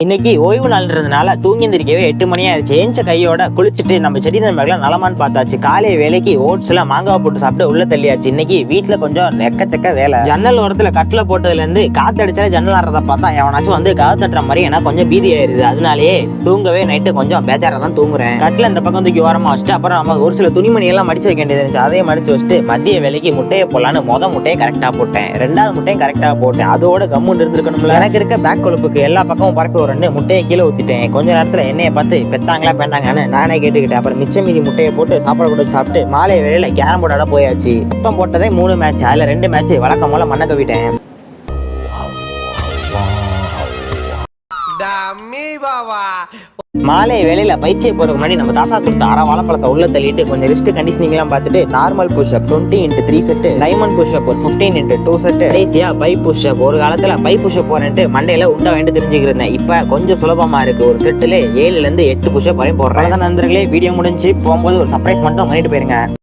இன்னைக்கு ஓய்வு நாள்ன்றதுனால தூங்கி எந்திரிக்கவே 8 மணி ஆயிடுச்சு. ஏஞ்ச கையோட குளிச்சுட்டு நம்ம செடி நண்பர்கள்லாம் நலமான்னு பார்த்தாச்சு. காலை வேலைக்கு ஓட்ஸ்ல மாங்காய் போட்டு சாப்பிட்டு உள்ள தள்ளியாச்சு. இன்னைக்கு வீட்டுல கொஞ்சம் எக்கச்சக்க வேலை. ஜன்னல் ஓரத்துல கட்டில போட்டதுல இருந்து காத்தடிச்சாலே ஜன்னல் ஆடுறத பார்த்தா எவனாச்சும் வந்து காது தட்டுற மாதிரி எனக்கு கொஞ்சம் பீதி ஆயிருது. அதனாலேயே தூங்கவே நைட்டு கொஞ்சம் பேஜாரா தான் தூங்குறேன். கட்டில இந்த பக்கம் தூக்கி ஓரமா வச்சுட்டு அப்புறம் நம்ம ஒரு சில துணிமணி எல்லாம் மடிச்சு வைக்க வேண்டியது இருந்துச்சு. அதையும் மடிச்சு வச்சுட்டு மதிய வேலைக்கு முட்டையை போடலான்னு முட்டையை கரெக்டா போட்டேன். 2வது முட்டையும் கரெக்டா போட்டேன். அதோட கம்முன்னு இருந்திருக்கணும்ல. எனக்கு இருக்க பேக் கொழுப்புக்கு எல்லா பக்கமும் பரப்பி முட்டையை கீழே ஊத்திட்டேன். கொஞ்ச நேரத்துல என்னைய பார்த்து பெத்தாங்களா பேண்டாங்கன்னு நானே கேட்டுக்கிட்டேன். அப்புறம் மிச்சம் மீதி முட்டையை போட்டு சாப்பாடு கூட சாப்பிட்டு மாலை வேலையில கேரம் போர்டு ஆட போயாச்சு. மொத்தம் போட்டதே 3 மேட்ச். அதுல 2 மேட்ச் வழக்கம் போல மண்ண கவிட்டேன். மாலை வேலையில பயிற்சியை போறதுக்கு முன்னாடி நம்ம தாத்தா கொடுத்த அரை வாழைப்பழத்தை உள்ள தள்ளிட்டு கொஞ்சம் ரிஸ்ட் கண்டிஷனிங் எல்லாம் பார்த்துட்டு normal push up 20x3 set, diamond push up ஒரு 15x2 செட், கடைசியா பை புஷ்அப். ஒரு காலத்துல பை புஷ்அப் போறேன்ட்டு மண்டையில உண்டை வேண்டு தெரிஞ்சுக்கிறேன். இப்ப கொஞ்சம் சுலபமா இருக்கு. ஒரு செட்டுல 7ல இருந்து 8 புஷ்அப் வரையும் போடுறேன். நண்பர்களே, வீடியோ முடிஞ்சு போகும்போது ஒரு சர்ப்ரைஸ் மட்டும் பண்ணிட்டு போயிருங்க.